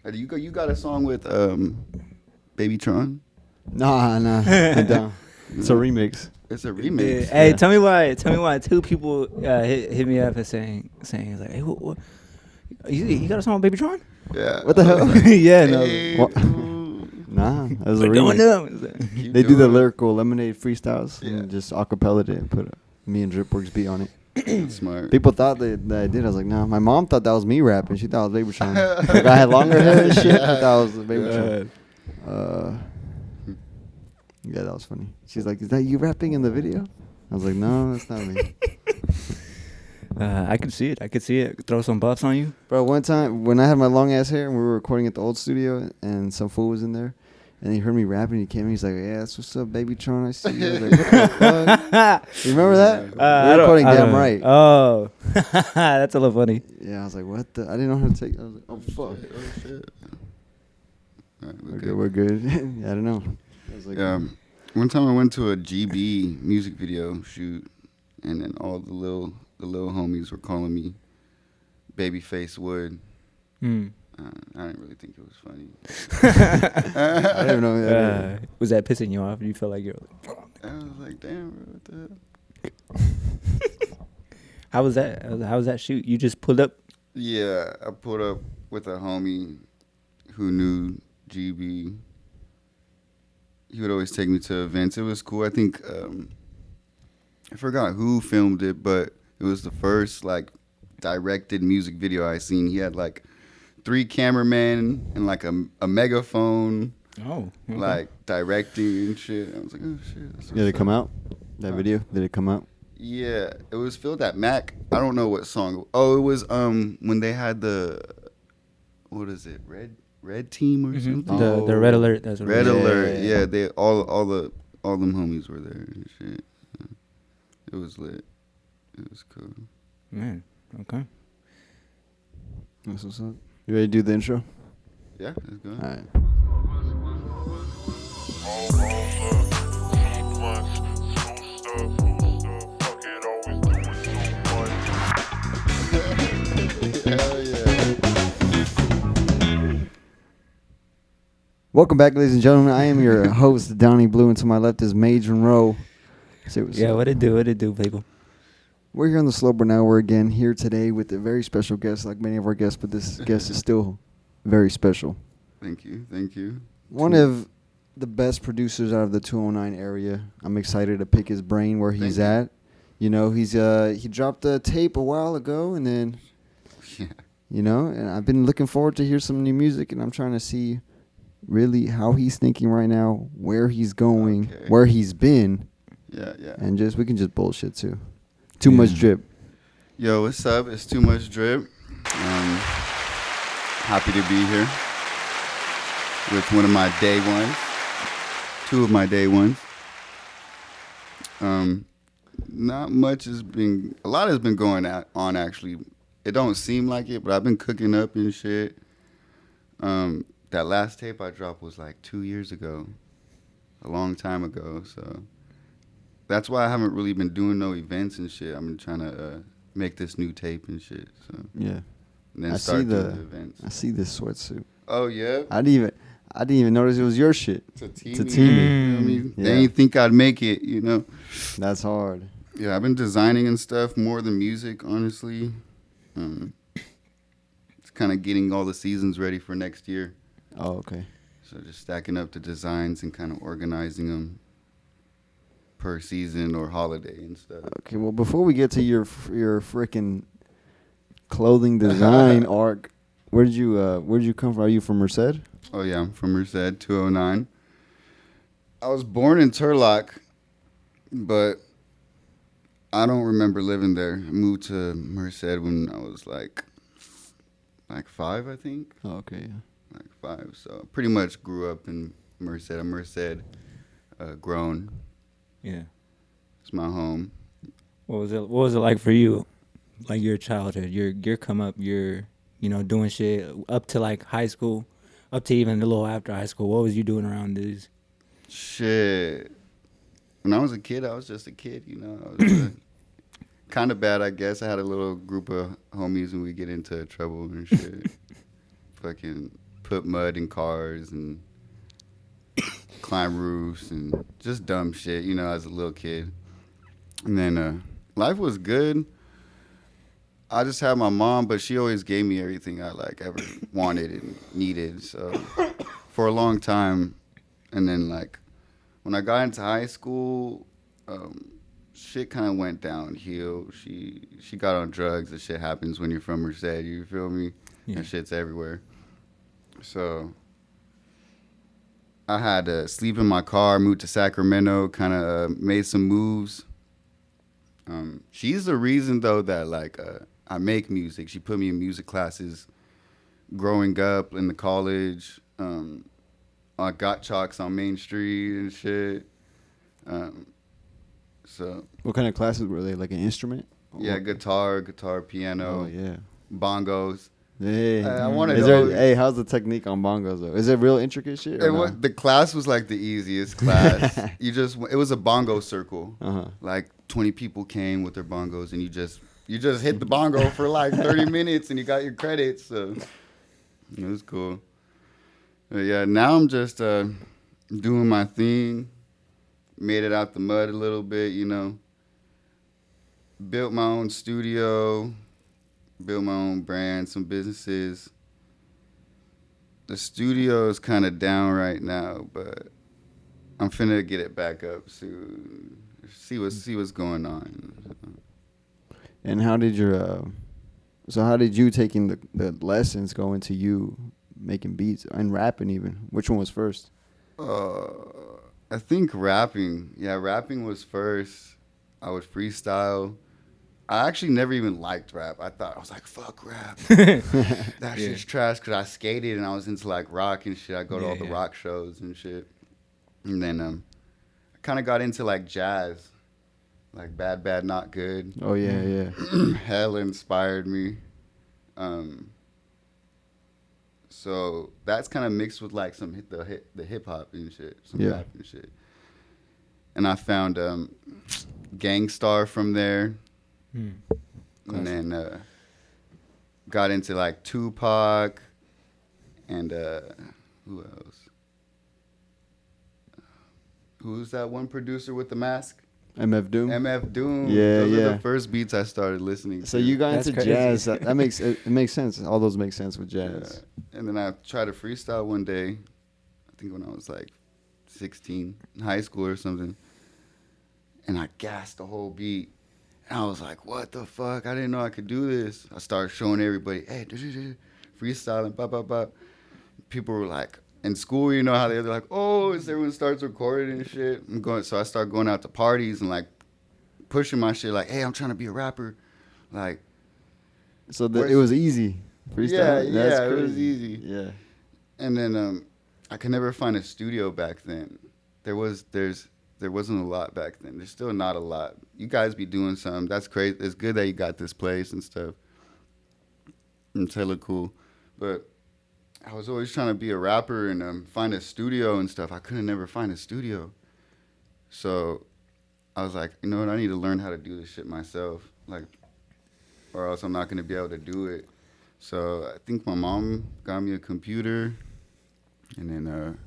You got a song with Baby Tron? Nah, I don't. It's a remix. It's a remix. Hey, Yeah. tell me why two people hit me up and saying it's like, hey, what you got a song with Baby Tron? Yeah. What the hell? Yeah, no. Hey, What? ooh. Nah, that was a We're going remix. up. Keep They do the doing it. lyrical Lemonade freestyles Yeah. and just acapella it and put me and Dripworks beat on it. Smart. People thought that I did. I was like, no. My mom thought that was me rapping. She thought it was Baby Tron. Like I had longer hair and shit. She thought it was Baby Tron. Yeah, that was funny. She's like, is that you rapping in the video? I was like, no, that's not me. I could see it. Throw some buffs on you. Bro, one time when I had my long ass hair and we were recording at the old studio and some fool was in there and he heard me rapping. He came in. He's like, yeah, that's what's up, Baby Tron. I see you. I was like, what the fuck? You remember that? We were recording Damn Right. Oh, that's a little funny. Yeah, I was like, what the? I didn't know how to take. I was like, oh fuck. Oh shit. All right, We're good. Yeah, I don't know. I was like, one time I went to a GB music video shoot, and then all the little homies were calling me Babyface Wood. I didn't really think it was funny. I don't even know. Was that pissing you off? You felt like you're like, I was like, damn, bro, what the hell? how was that? How was that shoot? You just pulled up? Yeah, I pulled up with a homie who knew GB. He would always take me to events. It was cool. I think I forgot who filmed it, but it was the first like directed music video I seen. He had like 3 cameramen and like a megaphone, Oh, okay. like directing and shit. I was like, oh shit. That's Did it what's come up. out? That video? Did it come out? Yeah, it was filmed at Mac. I don't know what song. Oh, it was when they had the what is it? Red Team or something. The Red Alert. That's what Red it was. Alert. Yeah, they all them homies were there and shit. It was lit. It was cool. Man, okay. That's what's up. You ready to do the intro? Yeah, let's go. All right. Hell yeah. Welcome back, ladies and gentlemen. I am your host, Donnie Blue, and to my left is Major Rowe. Say what's Yeah, up. what it do, people? We're here on the SlowBurnHour. We're again here today with a very special guest, like many of our guests, but this guest is still very special. Thank you. One of the best producers out of the 209 area. I'm excited to pick his brain where he's Thank at. You know, he dropped a tape a while ago, and then, Yeah. you know, and I've been looking forward to hear some new music, and I'm trying to see really how he's thinking right now, where he's going, Okay. where he's been, Yeah. and we can just bullshit too. Too much drip. Yo, what's up? It's Too Much Drip. Happy to be here with one of my day ones. 2 of my day ones. Not much has been. A lot has been going on actually. It don't seem like it, but I've been cooking up and shit. That last tape I dropped was like 2 years ago, a long time ago. So that's why I haven't really been doing no events and shit. I've been trying to make this new tape and shit. So Yeah. and then I start see doing the events. I see this sweatsuit. Oh yeah, I didn't even notice it was your shit. it's a team. It's a team. You know what I mean? Yeah. They ain't think I'd make it. You know. That's hard. Yeah, I've been designing and stuff more than music, honestly. It's kind of getting all the seasons ready for next year. Oh, okay. So just stacking up the designs and kind of organizing them per season or holiday and stuff. Okay, well, before we get to your freaking clothing design arc, where'd you come from? Are you from Merced? Oh yeah, I'm from Merced, 209. I was born in Turlock, but I don't remember living there. I moved to Merced when I was like 5, I think. Oh, okay. Yeah. Like 5. So I pretty much grew up in Merced. I'm Merced grown. Yeah. It's my home. What was it like for you? Like your childhood, your come up, your doing shit up to like high school, up to even a little after high school. What was you doing around these? Shit. When I was a kid, I was just a kid, you know. I was kind of bad, I guess. I had a little group of homies and we get into trouble and shit. Fucking put mud in cars and climb roofs and just dumb shit, you know, as a little kid. And then life was good. I just had my mom, but she always gave me everything I like ever wanted and needed. So for a long time, and then like when I got into high school, shit kind of went downhill. She got on drugs. That shit happens when you're from Merced. You feel me? Yeah. That shit's everywhere. So I had to sleep in my car, moved to Sacramento, kind of made some moves. She's the reason though that like I make music. She put me in music classes growing up in the college. I got chalks on Main Street and shit. So What kind of classes were they? Like an instrument? yeah, guitar, piano, Oh yeah. bongos. Hey, I wanna is know- there, hey, how's the technique on bongos though? Is it real intricate shit? Or no? The class was like the easiest class. It was a bongo circle. Uh-huh. Like 20 people came with their bongos, and you just hit the bongo for like 30 minutes, and you got your credits. So it was cool. But yeah, now I'm just doing my thing. Made it out the mud a little bit, you know. Built my own studio. Built my own brand, some businesses. The studio is kind of down right now, but I'm finna get it back up soon. See what's going on. And how did your how did you taking the lessons go into you making beats and rapping even? Which one was first? I think rapping. Yeah, rapping was first. I would freestyle. I actually never even liked rap. I was like, fuck rap. That shit's trash, because I skated and I was into like rock and shit. I go to all the rock shows and shit. And then I kind of got into like jazz, like Bad Bad Not Good. Oh yeah, yeah. Hell inspired me. So that's kind of mixed with like some the hip hop and shit, some rap and shit. And I found Gangstar from there. And then got into like Tupac and who else? Who's that one producer with the mask? MF Doom. MF Doom. Yeah, Those yeah. are the first beats I started listening to. So you got That's into crazy. jazz. That makes it makes sense. All those make sense with jazz. And then I tried to freestyle one day, I think when I was like 16, in high school or something. And I gassed the whole beat. And I was like, what the fuck? I didn't know I could do this. I started showing everybody, hey, freestyling, bop, bop, bop. People were like, in school, you know how they're like, oh, as everyone starts recording and shit. So I started going out to parties and like pushing my shit, like, hey, I'm trying to be a rapper. Like, So it was easy. Freestyle. Yeah, it was easy. Yeah. And then I could never find a studio back then. There wasn't a lot back then. There's still not a lot. You guys be doing something. That's crazy. It's good that you got this place and stuff. It's hella cool. But I was always trying to be a rapper and find a studio and stuff. I couldn't never find a studio. So I was like, you know what? I need to learn how to do this shit myself. Like, or else I'm not going to be able to do it. So I think my mom got me a computer. And then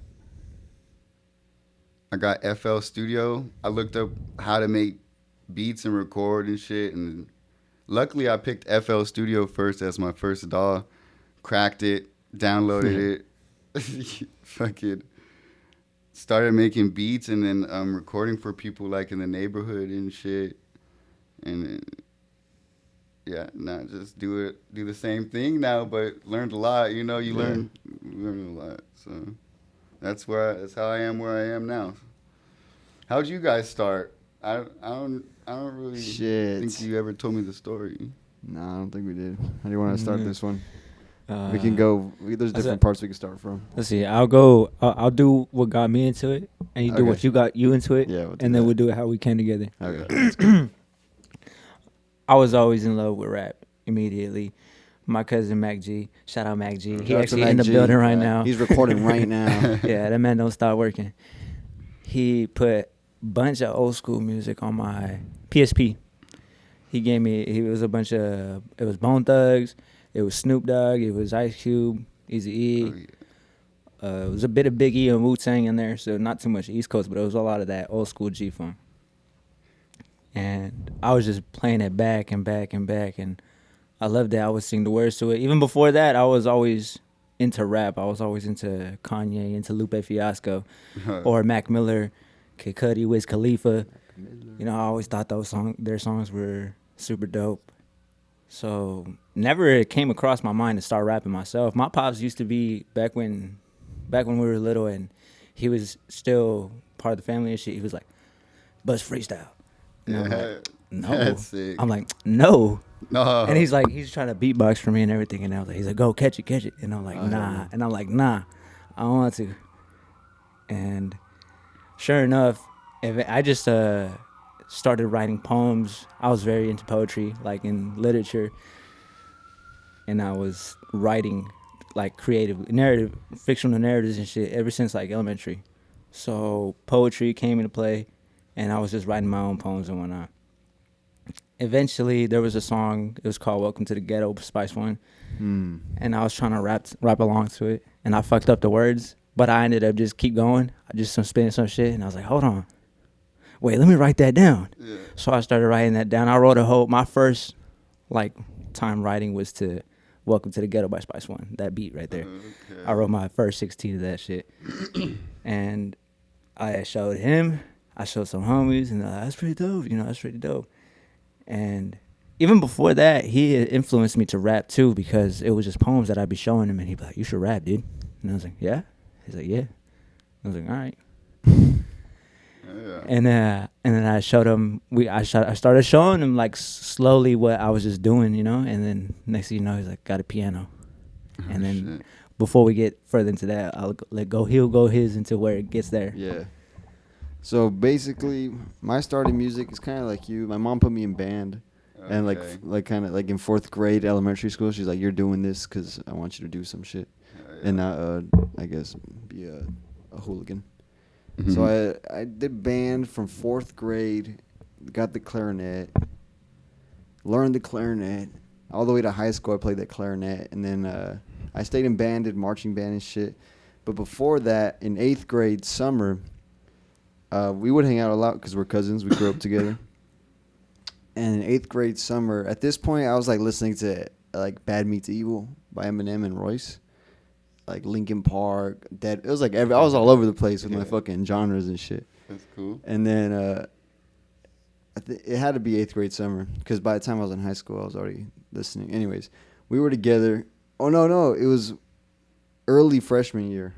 I got FL Studio. I looked up how to make beats and record and shit. And luckily I picked FL Studio first as my first DAW. Cracked it. Downloaded it, fucking started making beats and then recording for people like in the neighborhood and shit. And then, just do the same thing now, but learned a lot. You know, you learn a lot. So that's how I am where I am now. How'd you guys start? I don't really think you ever told me the story. No, I don't think we did. How do you want to start this one? We can Uh, go. There's different parts we can start from. Let's see. I'll go. I'll do what got me into it, and you do Okay. what you got you into it. Yeah, we'll do and then that. we'll do it how we came together. Okay. I was always in love with rap immediately. My cousin Mac G, shout out Mac G. He Shout out to actually Mac in the G. building right now. He's recording right now. Yeah, that man don't stop working. He put bunch of old school music on my PSP. It was Bone Thugs, it was Snoop Dogg, it was Ice Cube, Eazy-E, Oh, yeah. It was a bit of Biggie and Wu-Tang in there, so not too much East Coast, but it was a lot of that old school G-Funk. And I was just playing it back and back and back, and I loved it. I would sing the words to it. Even before that, I was always into rap. I was always into Kanye, into Lupe Fiasco, or Mac Miller, Kid Cudi, Wiz Khalifa. You know, I always thought their songs were super dope. So never came across my mind to start rapping myself. My pops used to be back when we were little, and he was still part of the family and shit. He was like, "Bust freestyle." And I'm like, no. That's sick. I'm like, no. No. And he's trying to beatbox for me and everything. And I was like, he's like, go catch it. And I'm like, nah. And I'm like, nah, I don't want to. And sure enough, I just started writing poems. I was very into poetry, like in literature. And I was writing like creative fictional narratives and shit ever since like elementary. So poetry came into play, and I was just writing my own poems and whatnot. Eventually, there was a song. It was called "Welcome to the Ghetto" by Spice One, and I was trying to rap along to it, and I fucked up the words, but I ended up just keep going. I just spinning some shit, and I was like, "Hold on, wait, let me write that down." Yeah. So I started writing that down. I wrote my first like time writing was to "Welcome to the Ghetto" by Spice One. That beat right there. Okay. I wrote my first 16 of that shit, and I showed him. I showed some homies, and that's pretty dope. You know, that's pretty dope. And even before that, he had influenced me to rap too, because it was just poems that I'd be showing him, and he'd be like, "You should rap, dude." And I was like, "Yeah." He's like, "Yeah." I was like, "All right." Yeah. And then I showed him. I started showing him like slowly what I was just doing, you know. And then next thing you know, he's like, "Got a piano." And then before we get further into that, he'll go his into where it gets there. Yeah. So basically, my start in music is kind of like you. My mom put me in band, and like kind of like in 4th grade elementary school, she's like, "You're doing this because I want you to do some shit, and not I guess be a hooligan." Mm-hmm. So I did band from 4th grade, got the clarinet, learned the clarinet all the way to high school. I played that clarinet, and then I stayed in band, did marching band and shit. But before that, in 8th grade summer. We would hang out a lot because we're cousins. We grew up together. And in 8th grade summer, at this point, I was like listening to like Bad Meets Evil by Eminem and Royce, like Linkin Park. Dead. It was like I was all over the place with my fucking genres and shit. That's cool. And then it had to be 8th grade summer because by the time I was in high school, I was already listening. Anyways, we were together. Oh no, it was early freshman year.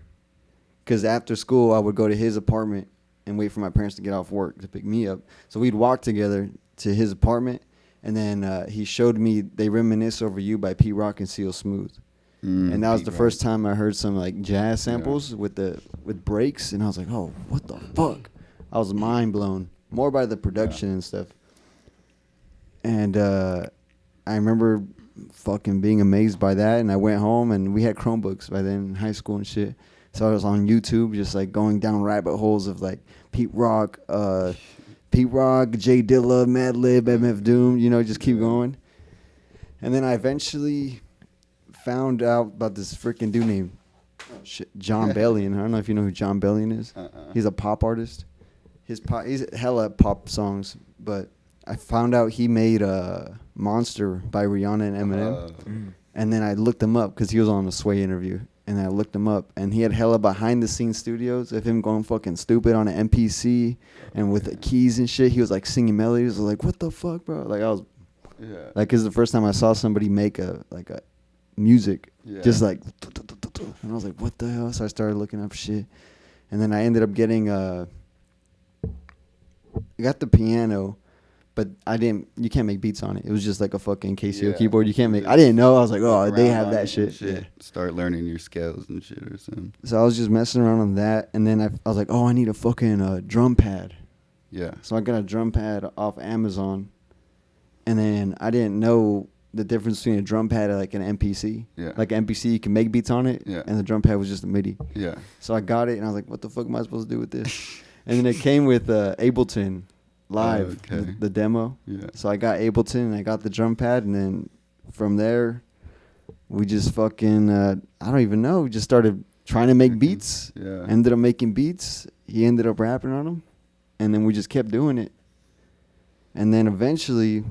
Because after school, I would go to his apartment and wait for my parents to get off work to pick me up. So we'd walk together to his apartment, and then he showed me They Reminisce Over You by Pete Rock and Seal Smooth. And that was the first time I heard some like jazz samples with breaks, and I was like, oh, what the fuck? I was mind blown, more by the production and stuff. And I remember fucking being amazed by that, and I went home, and we had Chromebooks by then in high school and shit. So I was on YouTube just like going down rabbit holes of like Pete Rock, J Dilla, Madlib, MF Doom, you know, just keep going. And then I eventually found out about this freaking dude named John Bellion. I don't know if you know who John Bellion is. He's a pop artist. He's hella pop songs, but I found out he made Monster by Rihanna and Eminem. And then I looked him up because he was on a Sway interview. And I looked him up, and he had hella behind-the-scenes studios of him going fucking stupid on an MPC and with the keys and shit. He was like singing melodies. I was like, what the fuck, bro? Like I was, like, cause the first time I saw somebody make a music, just like, and I was like, what the hell? So I started looking up shit, and then I ended up getting I got the piano. But you can't make beats on it. It was just like a fucking Casio keyboard. You can't make, I didn't know. I was like, oh, they have that shit. Yeah. Start learning your scales and shit or something. So I was just messing around on that. And then I was like, oh, I need a fucking drum pad. Yeah. So I got a drum pad off Amazon. And then I didn't know the difference between a drum pad and like an MPC. Yeah. Like an MPC, you can make beats on it. Yeah. And the drum pad was just a MIDI. Yeah. So I got it and I was like, what the fuck am I supposed to do with this? And then it came with Ableton Live, the demo. Yeah. So I got Ableton and I got the drum pad, and then from there we just fucking I don't even know, we just started trying to make beats. Yeah. Ended up making beats. He ended up rapping on them, and then we just kept doing it. And then eventually,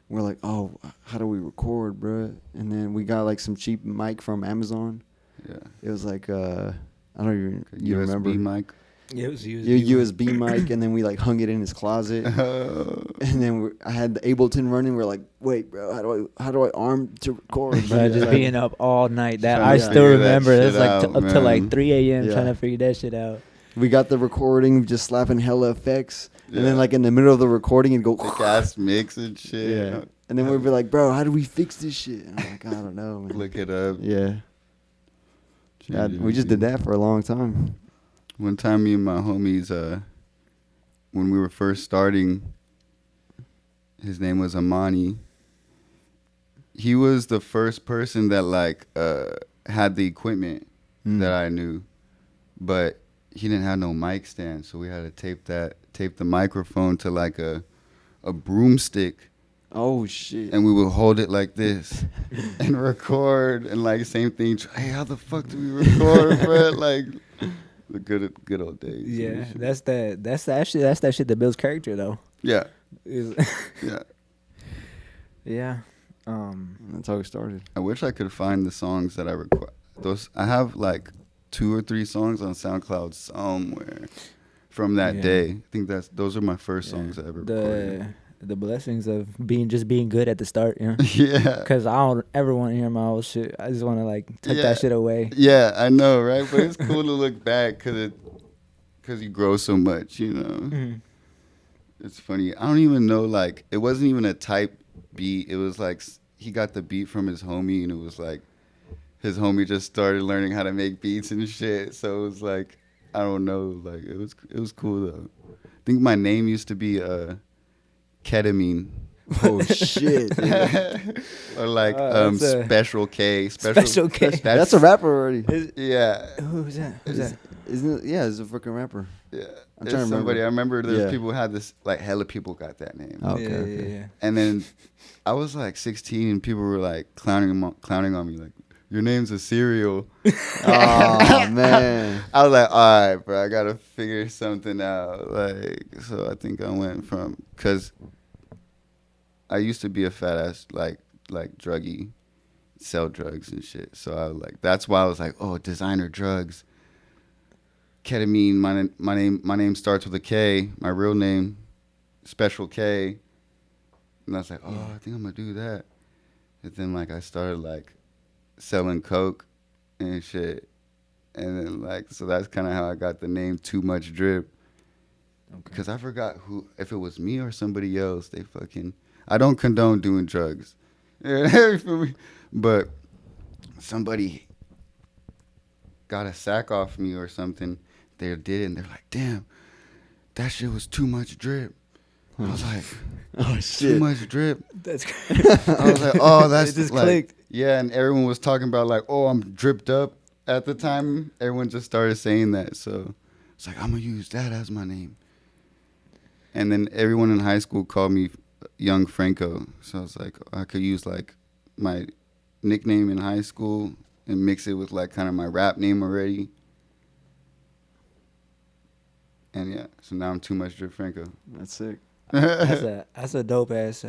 we're like, "Oh, how do we record, bro?" And then we got like some cheap mic from Amazon. Yeah. It was like I don't even you USB remember mic. Yeah, it was USB mic, and then we like hung it in his closet. And then I had the Ableton running. We're like, "Wait, bro, how do I arm to record?" Bro, just Like, being up all night. That Trying I to still figure that remember. It was shit like out, up to like man. 3 a.m. Yeah. trying to figure that shit out. we got the recording, just slapping hella effects, and then Yeah. like in the middle of the recording, it'd go. Thick ass mix and shit. Yeah. And then we'd be like, "Bro, how do we fix this shit?" And I'm like, "I don't know, man." Look it up. Yeah. We just did that for a long time. One time, me and my homies, when we were first starting, his name was Amani. He was the first person that like had the equipment that I knew, but he didn't have no mic stand, so we had to tape the microphone to like a broomstick, Oh shit. and we would hold it like this and record, and like same thing. Hey, how the fuck do we record, bro? Like the good old days. Yeah, that's that shit that builds character though. Yeah, Is- yeah. yeah. That's how we started. I wish I could find the songs that I record. I have like 2 or 3 songs on SoundCloud somewhere from that Yeah. day. I think those are my first songs I ever recorded. The blessings of being good at the start, you know. Yeah. Because I don't ever want to hear my old shit. I just want to like tuck Yeah. that shit away. Yeah, I know, right? But it's cool to look back because you grow so much, you know. Mhm. It's funny. I don't even know, like, it wasn't even a type beat. It was like he got the beat from his homie, and it was like his homie just started learning how to make beats and shit. So it was like, I don't know, like it was cool though. I think my name used to be Ketamine. Oh shit. Or like that's a- Special K. Special K. That's a rapper already. Yeah. Who's that? Who's that? Isn't it? Yeah, it's a freaking rapper. Yeah. I'm It's trying to somebody. remember. I remember there's Yeah. people who had this, like hella people got that name. Oh, okay, yeah, okay. yeah. And then I was like 16 and people were like clowning on me like, your name's a cereal. Oh man. I was like, all right, bro, I gotta figure something out. Like, so I think I went from, cause I used to be a fat ass like druggie, sell drugs and shit. So I was like, that's why I was like, oh, designer drugs, ketamine. My name starts with a K. My real name, Special K. And I was like, oh, I think I'm gonna do that. And then like I started like selling coke and shit. And then like, so that's kind of how I got the name Too Much Drip. Because I forgot if it was me or somebody else. I don't condone doing drugs. You feel me? But somebody got a sack off me or something. They did it and they're like, damn, that shit was too much drip. I was like, Oh too shit. much drip. That's I was like, oh, that's It just like, clicked. yeah, and everyone was talking about like, oh, I'm dripped up at the time. Everyone just started saying that. So it's like, I'm going to use that as my name. And then everyone in high school called me Young Franco. So I was like, I could use like my nickname in high school and mix it with like kind of my rap name already. And yeah, so now I'm Too Much Drip Franco. That's sick. that's a dope ass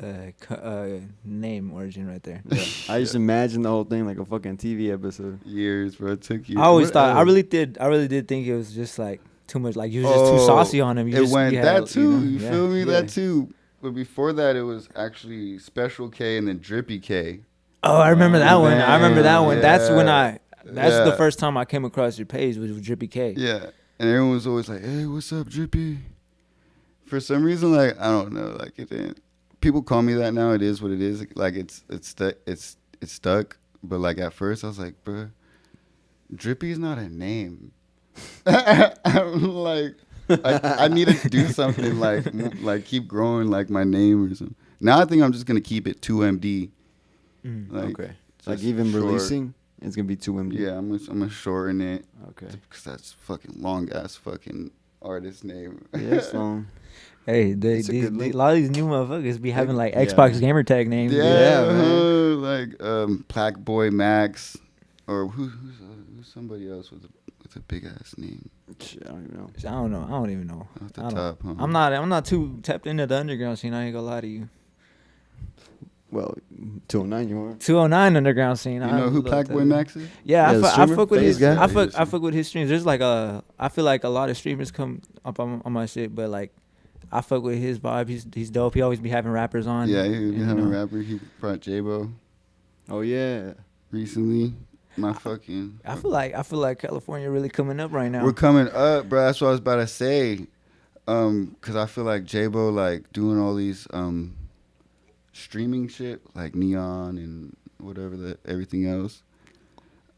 name origin right there. Yeah. I just imagine the whole thing like a fucking TV episode. Years, bro. It took years. I always What thought else? I really did think it was just like too much. Like you was just too saucy on him. It went that too. You yeah. feel me? Yeah. That too. But before that, it was actually Special K and then Drippy K. Oh, I remember that one. I remember that one. Yeah. That's when That's the Yeah. first time I came across your page was with Drippy K. Yeah, and everyone was always like, "Hey, what's up, Drippy?" For some reason, like I don't know, like it didn't. People call me that now. It is what it is. Like it's stuck. But like at first, I was like, "Bruh, Drippy's not a name." I'm like, I need to do something like keep growing like my name or something. Now I think I'm just gonna keep it 2MD. Like, Okay. just Like even short. releasing, it's gonna be 2MD. Yeah, I'm gonna shorten it Okay. because that's fucking long ass fucking artist name. Yeah, it's long. Hey, It's a good a link. lot of these new motherfuckers be having like Yeah. Xbox gamer tag names. Yeah, man. like Black Boy Max, or who's somebody else with a big ass name Shit, I don't even know. I don't even know. off the I don't- top? Huh? I'm not too tapped into the underground scene. I ain't gonna lie to you. Well, 209 you are. 209 underground scene. You know who Packboy Max is? Yeah, Yeah, the I streamer? fuck with Famous his. guy? I fuck with his streams. There's like I feel like a lot of streamers come up on my shit, but like I fuck with his vibe. He's dope. He always be having rappers on. Yeah, he was you having a know. rapper. He brought J-Bo Oh yeah. recently. My fucking. I feel like California really coming up right now. We're coming up, bro. That's what I was about to say. Cause I feel like J-Bo like doing all these streaming shit like Neon and whatever everything else.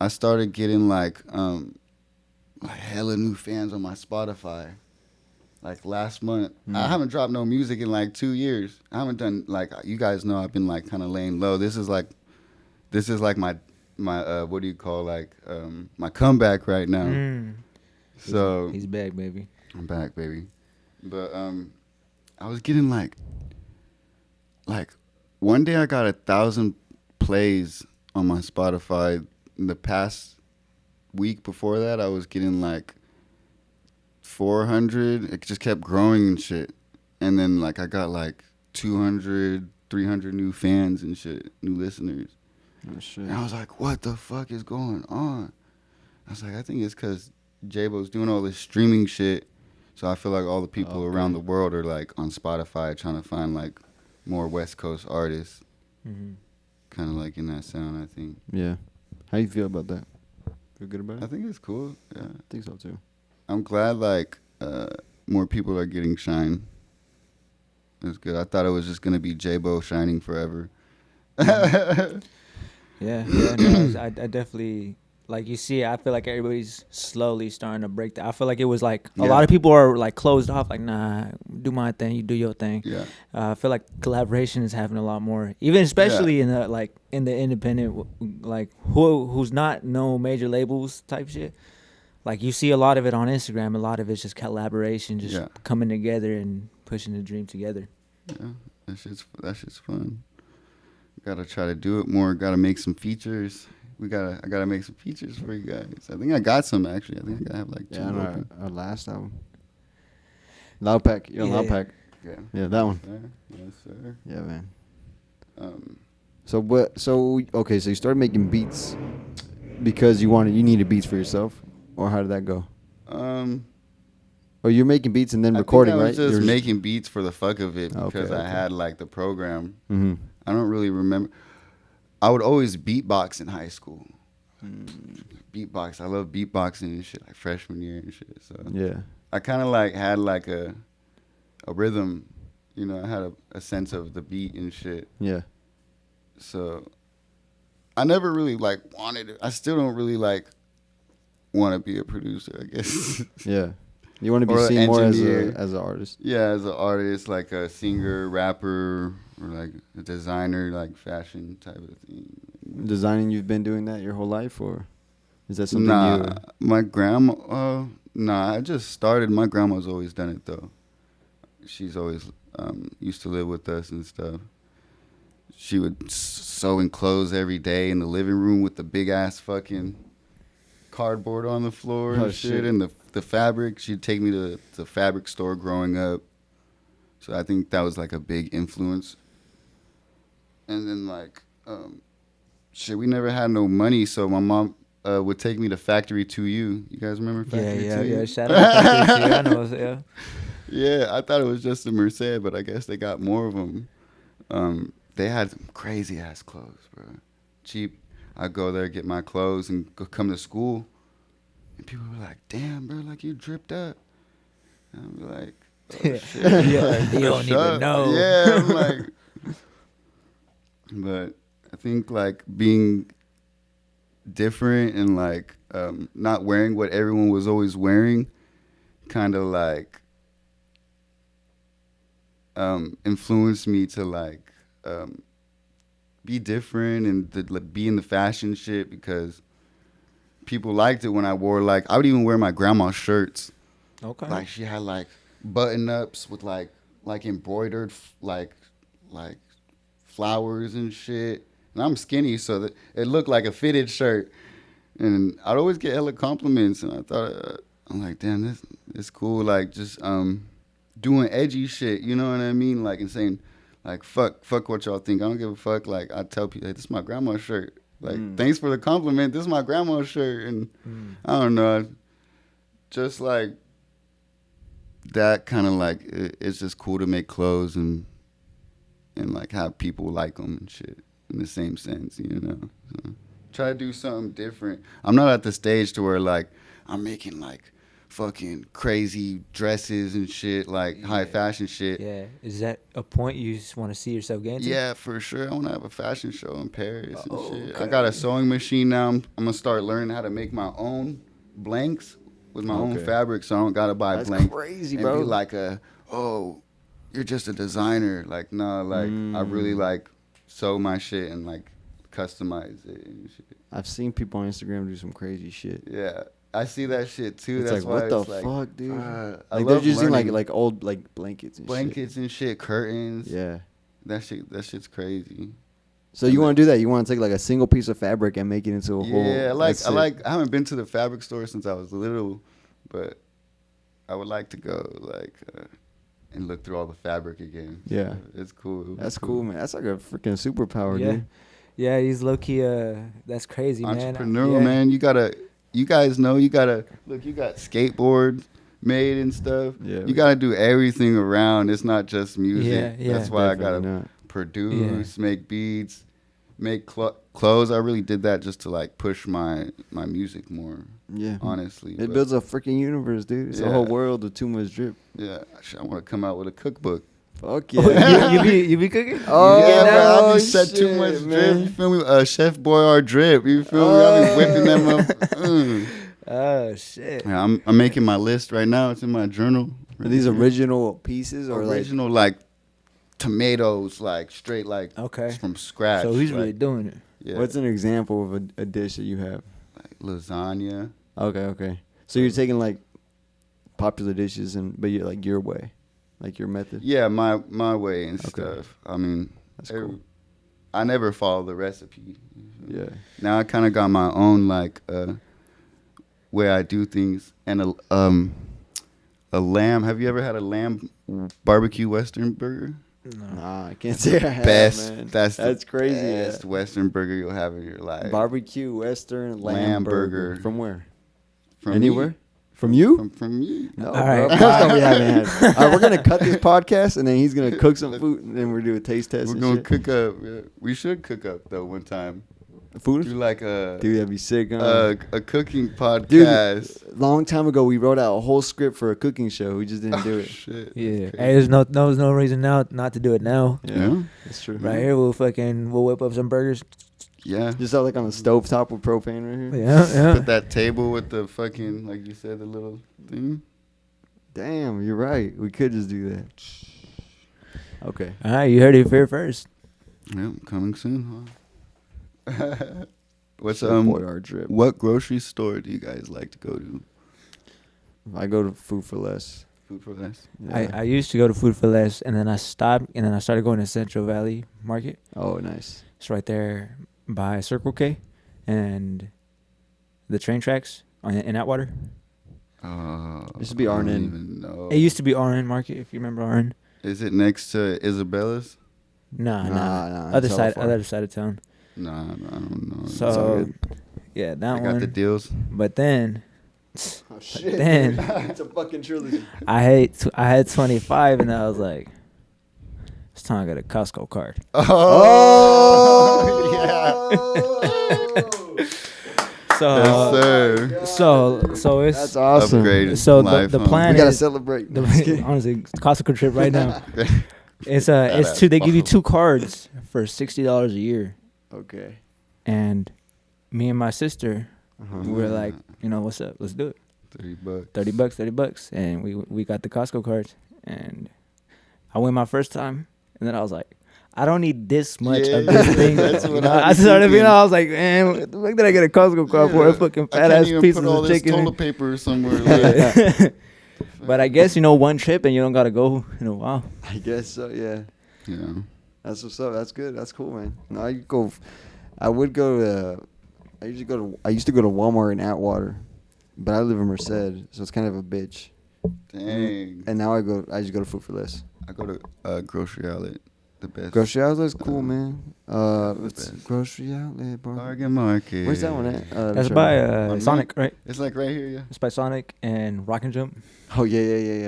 I started getting like hella new fans on my Spotify. Like last month, I haven't dropped no music in like 2 years. I haven't done like you guys know I've been like kind of laying low. This is like my what do you call like my comeback right now. So he's back, baby. I'm back, baby. But I was getting like one day I got 1,000 plays on my Spotify. In the past week before that, I was getting like 400. It just kept growing and shit. And then like I got like 200, 300 new fans and shit, new listeners. Oh shit. And I was like, what the fuck is going on? I was like, I think it's because J-Bo's doing all this streaming shit. So I feel like all the people around the world are like on Spotify trying to find like more West Coast artists. Kind of like in that sound, I think. Yeah. How you feel about that? Feel good about it? I think it's cool. Yeah. I think so too. I'm glad like more people are getting shine. It's good. I thought it was just gonna be J-Bo shining forever. Yeah, no, I definitely like you see. I feel like everybody's slowly starting to break that. I feel like it was like a lot of people are like closed off. Like, nah, do my thing, you do your thing. Yeah. I feel like collaboration is happening a lot more, even especially in the like in the independent, like who's not no major labels type shit. Like you see a lot of it on Instagram. A lot of it's just collaboration, just coming together and pushing the dream together. Yeah, that shit's fun. Gotta try to do it more. Gotta make some features. I gotta make some features for you guys. I think I got some actually. I think I have like two. Yeah, on our last album. Loud Pack. You're on Loud Pack. Yeah, that one. Yes, sir. Yeah, man. So okay, so you started making beats because you needed beats for yourself, or how did that go? Or you're making beats and then recording, I right? was just making beats for the fuck of it because Okay. I had like the program. Mm-hmm. I don't really remember. I would always beatbox in high school. Beatbox. I love beatboxing and shit, like freshman year and shit. So Yeah. I kind of like had like a rhythm, you know. I had a sense of the beat and shit. Yeah. So I never really like wanted it. I still don't really like want to be a producer, I guess. Yeah. You want to be Or seen more engineer. as an artist. Yeah, as an artist, like a singer, rapper, or like a designer, like fashion type of thing. Designing, you've been doing that your whole life, or is that something My grandma, I just started. My grandma's always done it, though. She's always used to live with us and stuff. She would sew in clothes every day in the living room with the big-ass fucking cardboard on the floor and shit. And the fabric. She'd take me to the fabric store growing up. So I think that was, like, a big influence. And then, like, we never had no money, so my mom would take me to Factory 2U. You guys remember Factory 2U? Yeah. Shout out to Factory 2U. I know, yeah. Yeah, I thought it was just a Merced, but I guess they got more of them. They had some crazy-ass clothes, bro. Cheap. I'd go there, get my clothes, and come to school. And people were like, damn, bro, like you dripped up. And I'd be like, oh, shit. Yeah, you don't even know. Yeah, I'm like... But I think, like, being different and, like, not wearing what everyone was always wearing kind of, like, influenced me to, like, be different and to be in the fashion shit because people liked it when I wore, like, I would even wear my grandma's shirts. Okay. Like, she had, like, button-ups with, like embroidered, like flowers and shit. And I'm skinny, so that it looked like a fitted shirt. And I'd always get hella compliments, and I thought, I'm like, damn, this is cool. Like, just doing edgy shit, you know what I mean? Like, and saying, like, fuck what y'all think. I don't give a fuck. Like, I tell people, hey, this is my grandma's shirt. Like, thanks for the compliment. This is my grandma's shirt. And I don't know, just like that kind of like, it's just cool to make clothes and like have people like them and shit in the same sense, you know? So, try to do something different. I'm not at the stage to where like I'm making like fucking crazy dresses and shit, like high fashion shit. Yeah. Is that a point you just want to see yourself getting to? Yeah, for sure. I want to have a fashion show in Paris and shit. Okay. I got a sewing machine now. I'm gonna start learning how to make my own blanks with my own fabric, so I don't gotta buy blanks. Crazy, and bro. Be like you're just a designer. Like, no, like I really like sew my shit and like customize it and shit. I've seen people on Instagram do some crazy shit. Yeah, I see that shit too. It's That's like, why what the it's fuck, dude? like They're using like old like blankets and shit, curtains. Yeah, that shit's crazy. So you want to do that? You want to take like a single piece of fabric and make it into a whole? Yeah, I haven't been to the fabric store since I was little, but I would like to go and look through all the fabric again. Yeah, so it's cool. That's cool, man. That's like a freaking superpower, dude. Yeah, he's low key. That's crazy, Entrepreneurial, man. You guys know you gotta look. You got skateboards made and stuff. Yeah, you gotta do everything around. It's not just music. Yeah. That's why I gotta produce, make beats, make clothes. I really did that just to like push my music more. Yeah, honestly, it builds a freaking universe, dude. It's a whole world of too much drip. Yeah, I want to come out with a cookbook. Fuck yeah. you be cooking? Oh, yeah, bro. I be set too much drip. You feel me? Chef Boyardee drip. You feel me? I be whipping them up. Oh, shit. Yeah, I'm making my list right now. It's in my journal. Are these original pieces or original like tomatoes, like straight like from scratch? So he's really doing it. Yeah. What's an example of a dish that you have? Like lasagna. Okay. So you're taking like popular dishes but you're like your way. Like your method? Yeah, my way and stuff. I mean, that's cool. I never follow the recipe. Yeah. Now I kind of got my own like way I do things. And a lamb. Have you ever had a lamb barbecue Western burger? No. Nah, I can't say I have, man. That's crazy. Best Western burger you'll have in your life. Barbecue Western lamb burger. From where? From anywhere? Me. From you? From me. No, all right. Of course not. We haven't had. All right, we're gonna cut this podcast, and then he's gonna cook some food, and then we're do a taste test. We're gonna cook up. Yeah. We should cook up though one time. Food? Do like a dude, that'd be sick. A cooking podcast. Dude, long time ago, we wrote out a whole script for a cooking show. We just didn't do it. Shit. Yeah. Hey, there's no reason now not to do it now. Yeah, that's true. Right here, we'll whip up some burgers. Yeah. Just out like on a stovetop with propane right here. Yeah. Put that table with the fucking, like you said, the little thing. Damn, you're right. We could just do that. Okay. All right, you heard it here first. Yeah, coming soon, huh? What's drip. What grocery store do you guys like to go to? I go to Food for Less. Food for Less. Yeah. I used to go to Food for Less, and then I stopped, and then I started going to Central Valley Market. Oh, nice. It's right there by Circle K and the train tracks in Atwater. It used to be RN. It used to be RN Market, if you remember RN. Is it next to Isabella's? Nah. Other side of town. Nah, I don't know. So, yeah, that one. I got the deals. But then, oh shit! Then it's a fucking trilogy. I had 25, and I was like, it's time to get a Costco card. Oh, yeah. So, yes, sir. So it's that's awesome. Upgraded so life, the plan we gotta is celebrate. honestly, Costco trip right now. It's two. They give you 2 cards for $60 a year. Okay. And me and my sister, we were like, you know, what's up? Let's do it. $30, and we got the Costco cards, and I went my first time, and then I was like, I don't need this much of this thing. That's what I started thinking. I was like, man, what the fuck did I get a Costco card for? A fucking fat ass piece of chicken. Toilet paper somewhere. But I guess one trip and you don't gotta go in a while. I guess so. Yeah. Yeah. That's what's up. That's good. That's cool, man. No, I would go to I used to go to Walmart in Atwater, but I live in Merced, so it's kind of a bitch. Dang. And now I just go to Food for Less. I go to Grocery Outlet. The best. Grocery Outlet's cool, man. best. Grocery Outlet, bro. Bargain Market. Where's that one at? That's by Sonic, right? It's like right here, yeah. It's by Sonic and Rock and Jump. Oh yeah.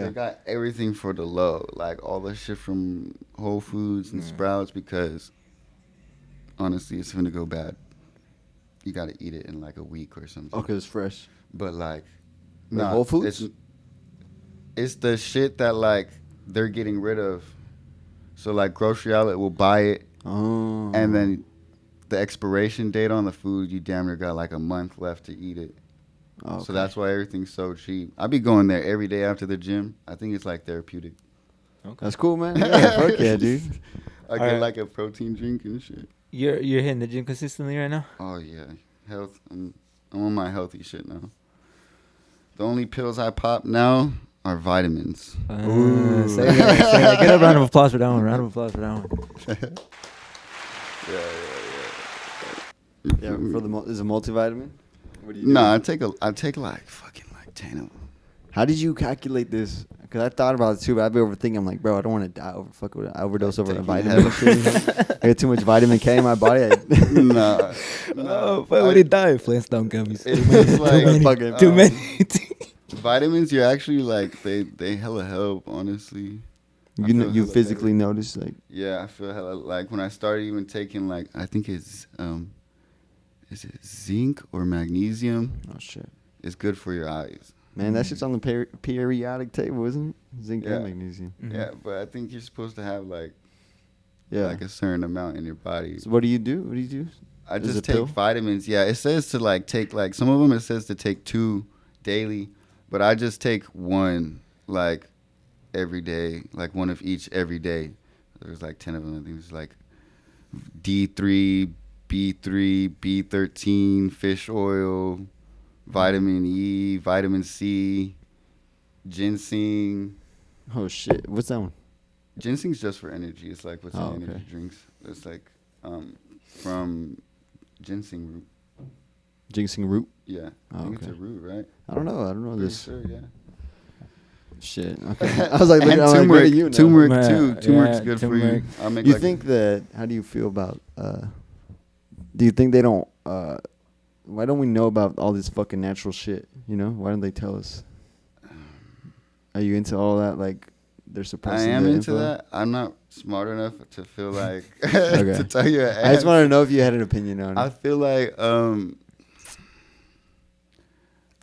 They got everything for the low, like all the shit from Whole Foods and Sprouts, because honestly, it's gonna go bad. You gotta eat it in like a week or something. Oh, 'cause it's fresh. But like, Whole Foods? It's the shit that like they're getting rid of. So like Grocery Outlet will buy it, Oh. and then the expiration date on the food, you damn near got like a month left to eat it. Oh, So that's why everything's so cheap. I be going there every day after the gym. I think it's like therapeutic. Okay. That's cool, man. Yeah, fuck yeah, dude. I get like a protein drink and shit. You're hitting the gym consistently right now? Oh yeah, health. I'm on my healthy shit now. The only pills I pop now are vitamins. Say that. Get a round of applause for that one. Round of applause for that one. Yeah, for the is it multivitamin? What do you do? Nah, I take like fucking like 10 of them. How did you calculate this? Because I thought about it too, but I've been overthinking. I'm like, bro, I don't want to die overdose over a vitamin. And shit, you know? I get too much vitamin K in my body. Nah. Oh, but what did die? Flintstone gummies. It's like Too many. vitamins. You're actually like they hella help. Honestly, You physically notice like. yeah, I feel hella like when I started even taking like I think it's is it zinc or magnesium? Oh shit. It's good for your eyes. Man, that shit's on the periodic table, isn't it? Zinc Yeah. and magnesium. Mm-hmm. Yeah, but I think you're supposed to have like Yeah. a certain amount in your body. So what do you do? What do you do? I Is just it take pill? vitamins. Yeah, it says to like take like some of them. It says to take 2 daily, but I just take 1 like every day, like 1 of each every day. There's like 10 of them. I think it's like D3, B3, B13, fish oil, vitamin E, vitamin C, ginseng. Oh shit. What's that one? Ginseng's just for energy. It's like what's Oh, in energy okay. drinks. It's like from ginseng root. Ginseng root. Yeah, I Oh, think it's okay. a root, right? I don't know Pretty this. sure, yeah. Shit. Okay. I was like, And I'm like, turmeric, where do you know? turmeric Yeah, too. Turmeric's yeah, good turmeric. for you. I'll make You like think that? How do you feel about? Do you think they don't? Why don't we know about all this fucking natural shit? You know, why don't they tell us? Are you into all that? Like, they're I suppressing. am the into info? that. I'm not smart enough to feel like Okay. to tell you. I just want to know if you had an opinion on I it. feel like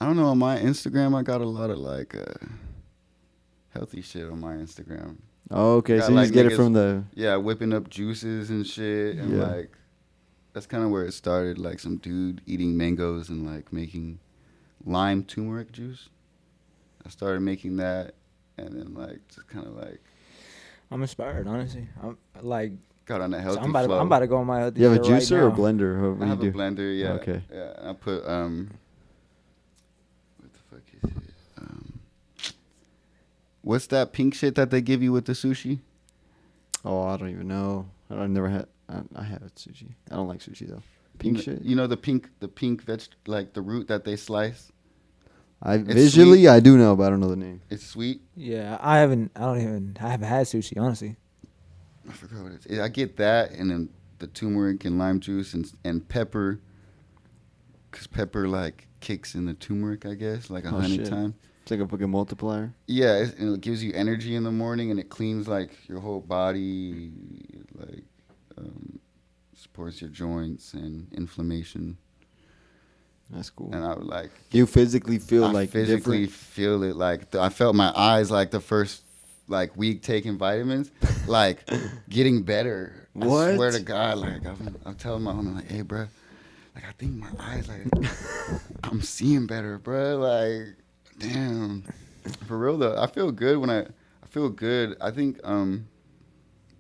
I don't know. On my Instagram, I got a lot of like healthy shit on my Instagram. Oh, okay. got, So you like, just get it niggas- from the. Yeah, whipping up juices and shit, and Yeah. like that's kind of where it started. Like some dude eating mangoes and like making lime turmeric juice. I started making that, and then like just kind of like I'm inspired, honestly. I'm like, got on a healthy I'm about, flow. I'm about to go on my healthy You have a shit right juicer or a now. blender? However I have you a do. blender, yeah. Okay. Yeah, and I put what the fuck is it? What's that pink shit that they give you with the sushi? Oh, I don't even know. I've never had. I have sushi. I don't like sushi though. Pink shit. You know the pink like the root that they slice. I It's visually sweet. I do know, but I don't know the name. It's sweet. Yeah, I haven't had sushi, honestly. I forgot what it is. I get that, and then the turmeric and lime juice and pepper, because pepper like kicks in the turmeric, I guess, like a Oh, honey shit. time. It's like a fucking multiplier. Yeah, and it gives you energy in the morning, and it cleans like your whole body, like supports your joints and inflammation. That's cool. And I would like. You physically feel I like physically different? feel it. Like I felt my eyes like the first like week taking vitamins, like getting better. I What? swear to God, like I'm telling my homie like, hey, bro, like I think my eyes like I'm seeing better, bro. Like, damn, for real though, I feel good when I feel good. I think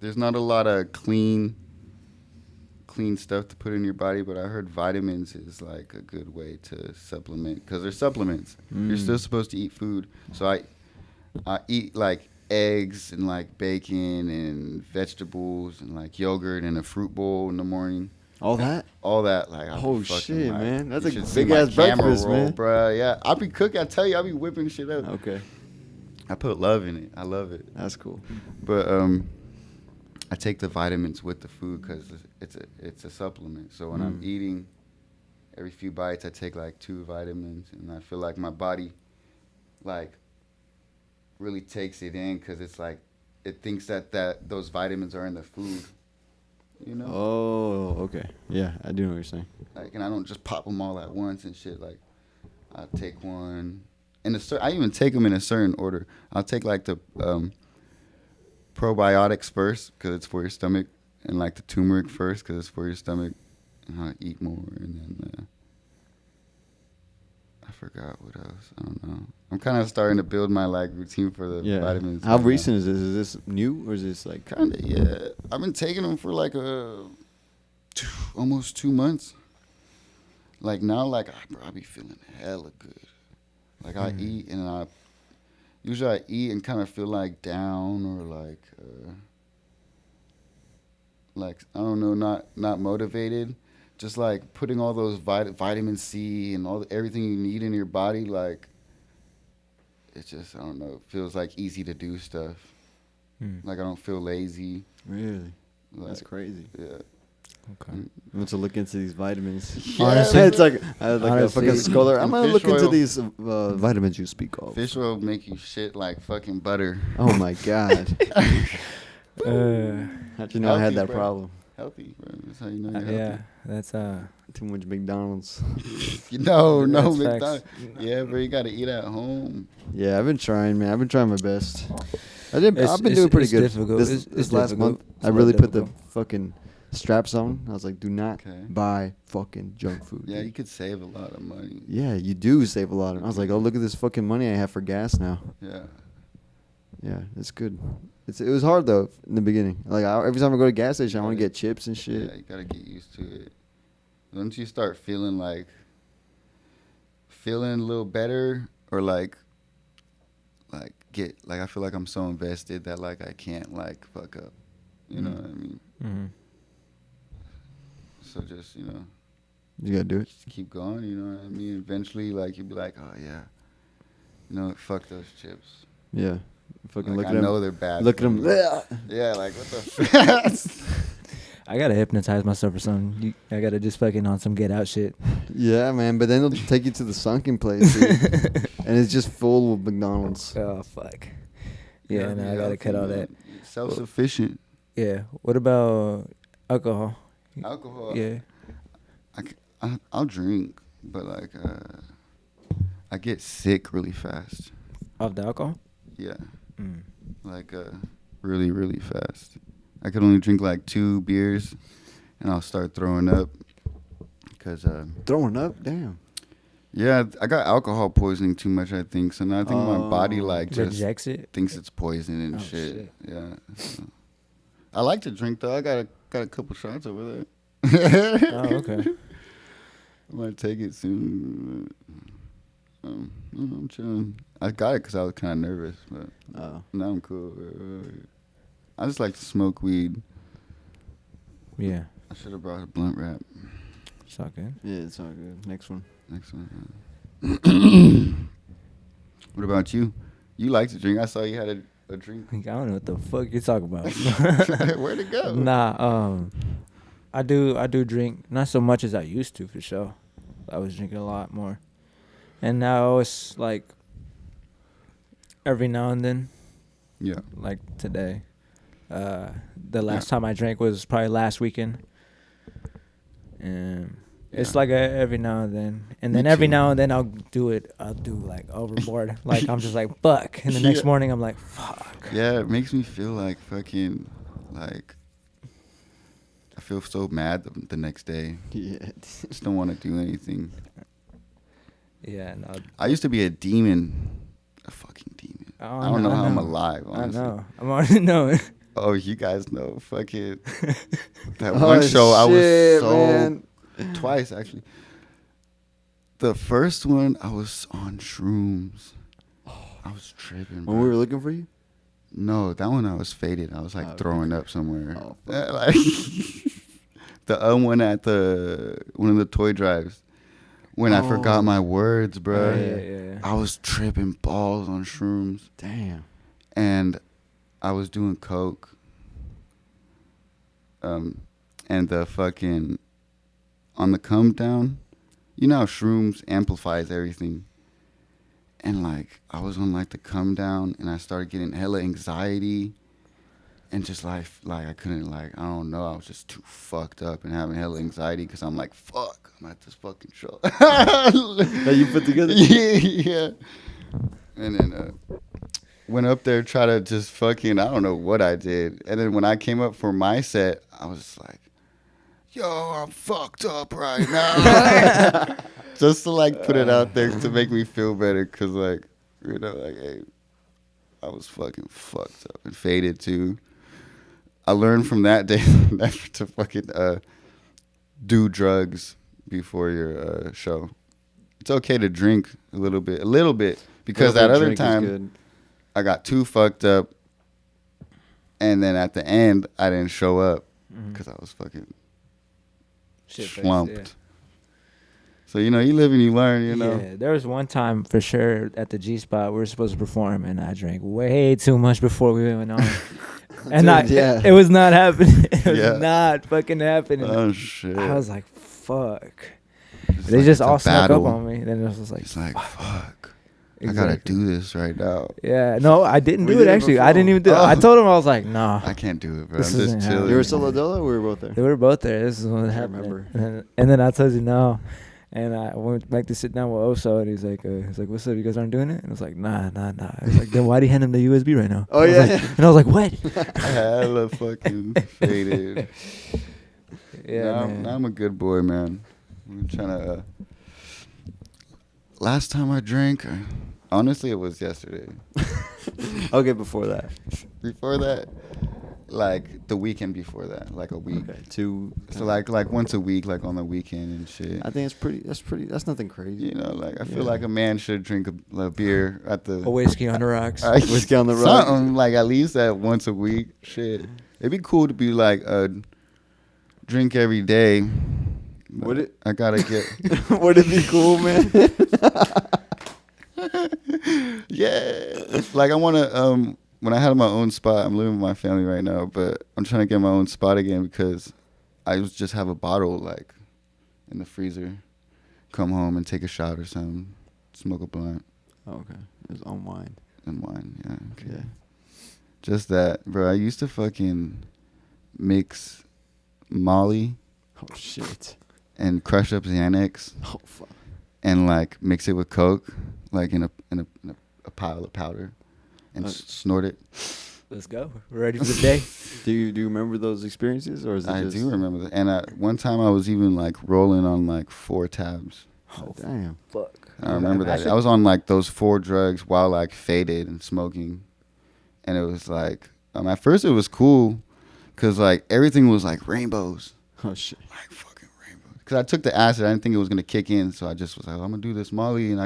there's not a lot of clean stuff to put in your body, but I heard vitamins is like a good way to supplement because they're supplements. You're still supposed to eat food, so I eat like eggs and like bacon and vegetables and like yogurt and a fruit bowl in the morning. All that? All that, like, Oh, shit, like, man. That's you a should see big-ass my camera breakfast, roll, man. Bruh. Yeah, I'll be cooking. I tell you, I'll be whipping shit up. Okay. I put love in it. I love it. That's cool. But I take the vitamins with the food because it's a supplement. So when I'm eating, every few bites, I take like 2 vitamins, and I feel like my body, like, really takes it in because it's like it thinks that those vitamins are in the food. You know? Oh, okay. Yeah, I do know what you're saying. Like, and I don't just pop them all at once and shit. Like, I take one. I even take them in a certain order. I'll take like the probiotics first because it's for your stomach, and like the turmeric first because it's for your stomach, and how to eat more, and then I forgot what else. I don't know. I'm kind of starting to build my like routine for the vitamins. How recent is this? Is this new or is this like kind of? Yeah, I've been taking them for like almost 2 months. Like now, like I be feeling hella good. Like I eat and I eat and kind of feel like down or like I don't know, not motivated. Just like putting all those vitamin C and everything you need in your body, like it just, I don't know, it feels like easy to do stuff. Like I don't feel lazy. Really? Like, that's crazy. Yeah. Okay. I'm going to look into these vitamins. Yeah, Honestly, It's like a honestly, fucking scholar. I'm going to fish look into oil. these vitamins you speak of. Fish oil make you shit like fucking butter. Oh my god. How'd you know I had Healthy, that bro. problem? Healthy, bro. That's how you know you're yeah, healthy. that's Too much McDonald's. No, That's McDonald's. facts. Yeah, bro, you gotta eat at home. Yeah, I've been trying, man. I've been trying my best. I've been It's doing pretty good. difficult. This last difficult. month, It's I a really little put the difficult. fucking straps on. I was like, do not Okay. buy fucking junk food. Yeah, dude. you could save a lot of money. Yeah, you do save a lot. I was like, oh, look at this fucking money I have for gas now. Yeah. Yeah, it's good. It was hard though in the beginning. Like every time I go to a gas station, I want to get chips and shit. Yeah, you gotta get used to it. Once you start feeling a little better, or I feel like I'm so invested that like I can't like fuck up. You know what I mean? Mhm. So just, you know, You gotta do it. just keep going, you know what I mean? Eventually, like, you'll be like, oh yeah, you know, fuck those chips. Yeah, fucking Like, look I at them. know they're bad. Look at for them. me. Yeah, like, what the I gotta hypnotize myself or something. I gotta just fucking on some get out shit. Yeah, man. But then they'll take you to the sunken place, dude. And it's just full of McDonald's. Oh fuck. Yeah, gotta no, be I gotta healthy, cut all man. that. Self-sufficient. Yeah. What about alcohol? Alcohol. Yeah. I'll drink, but like I get sick really fast. Off the alcohol? Yeah, Mm. like really really fast. I could only drink like 2 beers, and I'll start throwing up. Cause Throwing up? Damn. yeah, I got alcohol poisoning too much. I think so. Now I think my body like just Rejects it. thinks it's poison and Oh, shit. shit. Yeah. So. I like to drink though. I got a couple shots over there. Oh, okay. I might take it soon. I'm chilling. I got it because I was kind of nervous, but now I'm cool. I just like to smoke weed. Yeah. I should have brought a blunt wrap. It's all good. Yeah, it's all good. Next one. Next one. What about you? You like to drink. I saw you had a drink. I don't know what the fuck you're talking about. Where'd it go? Nah, I do drink, not so much as I used to, for sure. I was drinking a lot more. And now it's like every now and then, Yeah. like today. The last time I drank was probably last weekend. And it's like every now and then. And then Me every too. now and then I'll do like overboard. Like I'm just like, fuck. And the next Yeah. morning I'm like, fuck. Yeah, it makes me feel like fucking, like, I feel so mad the next day. Yeah. Just don't want to do anything. Yeah, no. I used to be a demon. A fucking demon. Oh, I don't know how I'm alive, honestly. I know. I'm already knowing. Oh, you guys know. Fucking. That Oh, one show, I shit, was so. man. Twice, actually. The first one, I was on shrooms. I was tripping, bro. When we were looking for you? No, that one I was faded. I was like Okay. throwing up somewhere. Oh, Like, the one at one of the toy drives. When I forgot my words, bro. Yeah. I was tripping balls on shrooms. Damn. And I was doing coke. And the fucking on the come down, you know how shrooms amplifies everything. And like I was on like the come down, and I started getting hella anxiety, and just like I couldn't I don't know, I was just too fucked up and having hella anxiety because I'm like, fuck, I'm at this fucking show. That you put together? Yeah. And then went up there, try to just fucking, I don't know what I did. And then when I came up for my set, I was just like, yo, I'm fucked up right now. Just to like put it out there to make me feel better. Cause like, you know, like, hey, I was fucking fucked up and faded too. I learned from that day never to fucking do drugs before your show. It's okay to drink a little bit, because that other time I got too fucked up, and then at the end I didn't show up because I was fucking slumped. Yeah. So you know, you live and you learn. You know. Yeah, there was one time for sure at the G Spot we were supposed to perform, and I drank way too much before we went on. And it was not happening. It was not fucking happening. Oh shit! I was like, fuck. They just all snuck up on me. Then it was just like, it's like, fuck. Exactly. I gotta do this right now. Yeah, no, I didn't do it actually. I didn't even do it. I told him, I was like, nah. I can't do it, bro. I'm just chilling. You were solo dolo, or we were both there? They were both there. This is what happened. And then I told you no. And I went back to sit down with Oso, and he's like, what's up? You guys aren't doing it? And I was like, nah. I was like, then why do you hand him the USB right now? Oh, yeah. And I was like, what? Hella fucking faded. Yeah, now I'm a good boy, man. I'm trying to... last time I drank, honestly, it was yesterday. Okay, before that. Before that, like the weekend before that, like a week. Okay, 2. So like once a week, like on the weekend and shit. I think that's nothing crazy. You know, like I feel like a man should drink a beer at the... A whiskey on the rocks. Whiskey on the rocks. Something, like at least that once a week. Shit. It'd be cool to be like drink every day. Would it? I gotta get... Would it be cool, man? Yeah. Like I want to... when I had my own spot, I'm living with my family right now, but I'm trying to get my own spot again because I just have a bottle like in the freezer. Come home and take a shot or something. Smoke a blunt. Oh, okay. It's unwind. Unwind, yeah. Okay. Yeah. Just that, bro. I used to fucking mix Molly. Oh, shit. And crush up Xanax. Oh, fuck. And like mix it with Coke, like in a pile of powder. And snort it. Let's go. We're ready for the day. Do you remember those experiences, or is it I do remember that. And one time I was even like rolling on like 4 tabs. Oh, damn. Fuck. I remember that. I was on like those 4 drugs while like faded and smoking. And it was like, at first it was cool because like everything was like rainbows. Oh, shit. Like fucking rainbows. Because I took the acid. I didn't think it was going to kick in. So I just was like, I'm going to do this Molly. And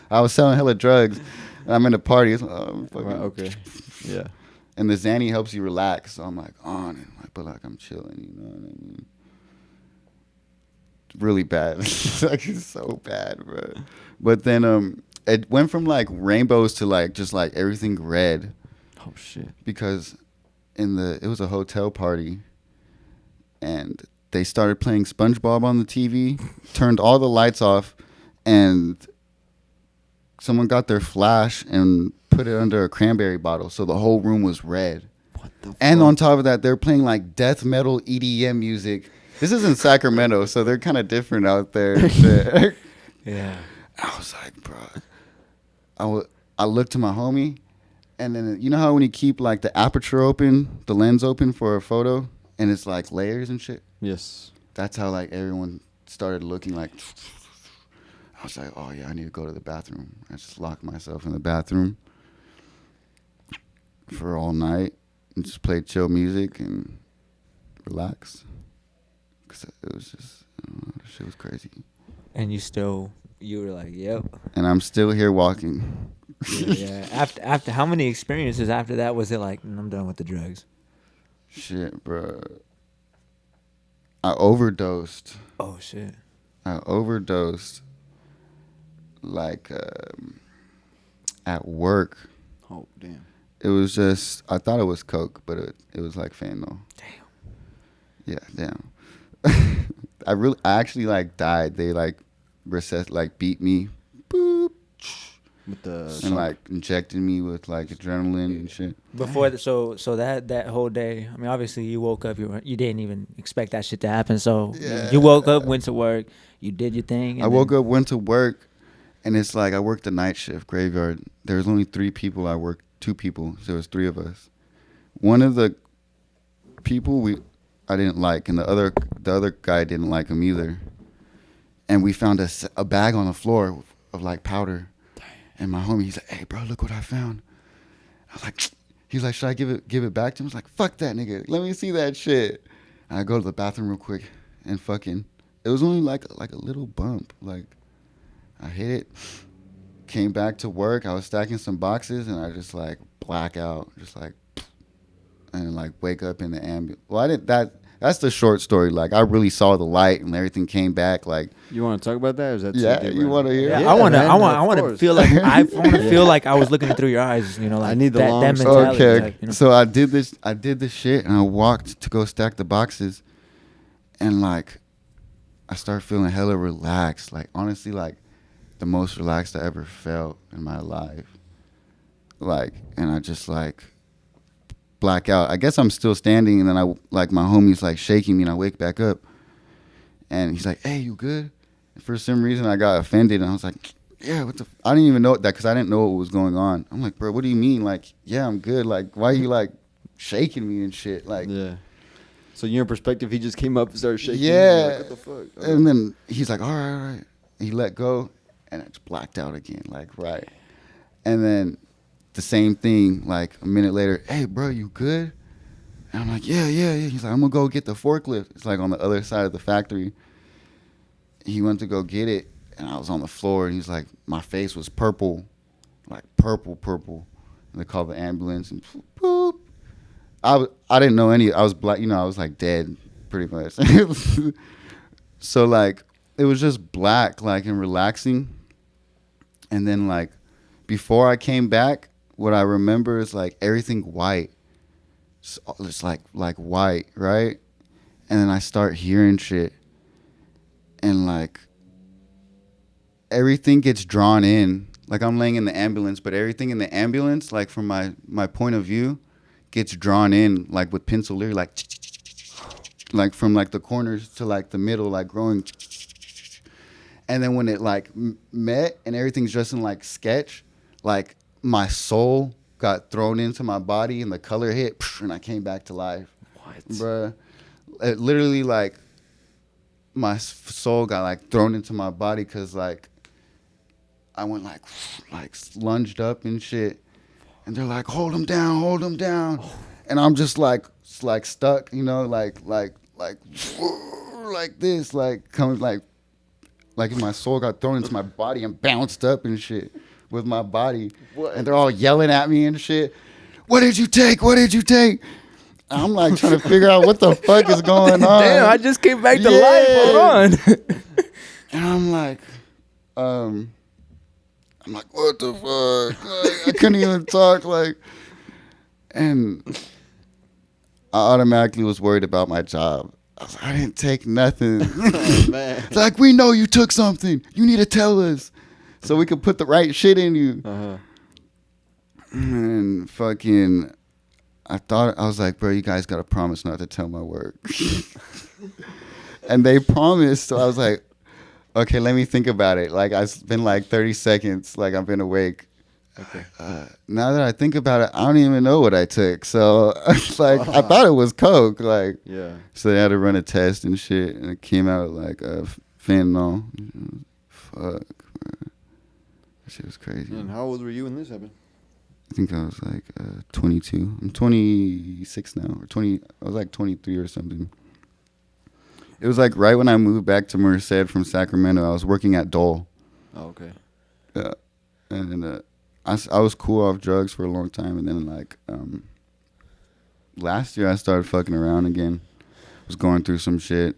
I was selling hella drugs. And I'm in a party. It's, okay. Yeah. And the Xanny helps you relax. So I'm like on and but like I'm chilling, you know what I mean? It's really bad. Like it's so bad, bro. But then it went from like rainbows to like just like everything red. Oh shit. Because it was a hotel party and they started playing SpongeBob on the TV, turned all the lights off, and someone got their flash and put it under a cranberry bottle, so the whole room was red. What the And fuck? on top of that, they're playing like death metal EDM music. This is in Sacramento, so they're kind of different out there. And shit. Yeah. I was like, bro. I looked to my homie, and then you know how when you keep like the aperture open, the lens open for a photo, and it's like layers and shit? Yes. That's how like everyone started looking like... I was like, oh, yeah, I need to go to the bathroom. I just locked myself in the bathroom for all night and just played chill music and relax. Because it was just, I don't know, the shit was crazy. And you were like, yep. And I'm still here walking. Yeah. After how many experiences after that was it like, I'm done with the drugs? Shit, bro. I overdosed. Oh shit. I overdosed like at work. Oh damn. It was just I thought it was coke, but it was like fentanyl. Damn. Yeah, damn. I actually like died. They like beat me, boop, With the and like injected me with like adrenaline and shit. Before so that whole day, I mean, obviously you woke up, you didn't even expect that shit to happen. So Yeah. you woke up, went to work, you did your thing. I woke up, went to work, and it's like I worked the night shift graveyard. There was only 3 people. I worked 2 people. So there was 3 of us. One of the people I didn't like, and the other guy didn't like him either. And we found a bag on the floor of like powder. And my homie, he's like, "Hey, bro, look what I found." I was like, he's like, "Should I give it back to him?" I was like, "Fuck that nigga. Let me see that shit." And I go to the bathroom real quick and fucking, it was only like a little bump. Like, I hit it, came back to work. I was stacking some boxes and I just like black out, just like, and like wake up in the ambulance. Well, that's the short story. Like, I really saw the light and everything came back. Like, You want to talk about that? Or is that yeah, too deep you right want to now? hear? Yeah, Yeah, I want of to course. feel like I want to feel like I was looking through your eyes. You know, like I need the that, long that story. mentality. Okay, Like, you know? so I did this shit, and I walked to go stack the boxes, and like, I started feeling hella relaxed. Like, honestly, like, the most relaxed I ever felt in my life. Like, and I just like black out. I guess I'm still standing, and then my homie's like shaking me, and I wake back up, and he's like, "Hey, you good?" And for some reason, I got offended, and I was like, "Yeah, what the?" I didn't even know that because I didn't know what was going on. I'm like, "Bro, what do you mean?" Like, "Yeah, I'm good." Like, why are you like shaking me and shit? Like, Yeah. So in your perspective, he just came up and started shaking. yeah. Like, what the fuck? And then he's like, all right. He let go, and it's blacked out again. Like, right. And then the same thing, like a minute later, "Hey, bro, you good?" And I'm like, yeah. He's like, "I'm going to go get the forklift." It's like on the other side of the factory. He went to go get it, and I was on the floor, and he's like, my face was purple, like purple. And they called the ambulance, and boop. I didn't know I was black, I was like dead, pretty much. So like, it was just black, like, and relaxing. And then like, before I came back, what I remember is like everything white. It's like white, right? And then I start hearing shit, and like everything gets drawn in. Like, I'm laying in the ambulance, but everything in the ambulance, like from my point of view, gets drawn in like with pencil leer, like from like the corners to like the middle, like growing. And then when it like met and everything's just in like sketch, like my soul got thrown into my body and the color hit, and I came back to life. What? Bruh. It literally, like, my soul got like thrown into my body because like I went like lunged up and shit. And they're like, hold him down. And I'm just like stuck, like this, like coming, like my soul got thrown into my body and bounced up and shit with my body. What? And they're all yelling at me and shit. What did you take? I'm like trying to figure out what the fuck is going on. Damn, I just came back to life. Hold on. And I'm like, what the fuck? Like, I couldn't even talk. Like, and I automatically was worried about my job. I was like, I didn't take nothing. Oh, man. It's like, we know you took something. You need to tell us so we could put the right shit in you. Uh-huh. And fucking, I was like, bro, you guys got to promise not to tell my work. And they promised. So I was like, okay, let me think about it. Like, it's been like 30 seconds. Like, I've been awake. Okay. Now that I think about it, I don't even know what I took. So, like, I thought it was coke. Like, Yeah. so they had to run a test and shit, and it came out like fentanyl. Fuck, bro. That shit was crazy. And how old were you when this happened? I think I was like 22. I'm 26 now, or 20. I was like 23 or something. It was like right when I moved back to Merced from Sacramento. I was working at Dole. Oh, okay. Yeah, and then I was cool off drugs for a long time, and then like last year I started fucking around again. was going through some shit.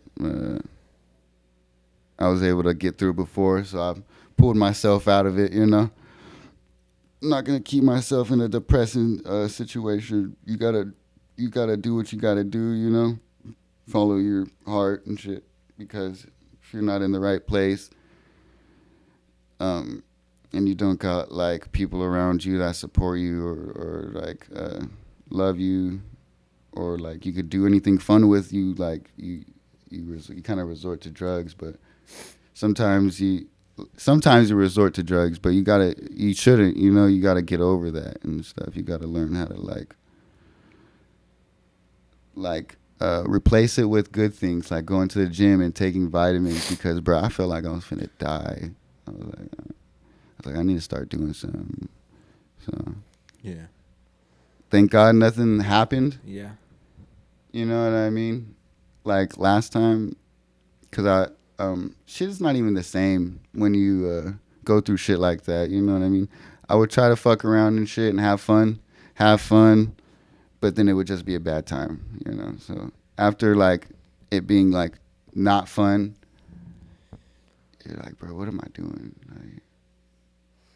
I was able to get through before, so I pulled myself out of it, you know. I'm not gonna keep myself in a depressing situation. You gotta do what you gotta do, you know. Follow your heart and shit, because if you're not in the right place, and you don't got like people around you that support you or like love you, or like you could do anything fun with you, like you kind of resort to drugs. But sometimes you resort to drugs, but you shouldn't, you know. You gotta get over that and stuff. You gotta learn how to replace it with good things, like going to the gym and taking vitamins, because bro, I felt like I was finna die. I was like I need to start doing something. So Yeah. thank God nothing happened. Yeah. You know what I mean? Like last time, because shit is not even the same when you go through shit like that. You know what I mean? I would try to fuck around and shit and have fun, but then it would just be a bad time, you know? So after like it being like not fun, you're like, bro, what am I doing? Like,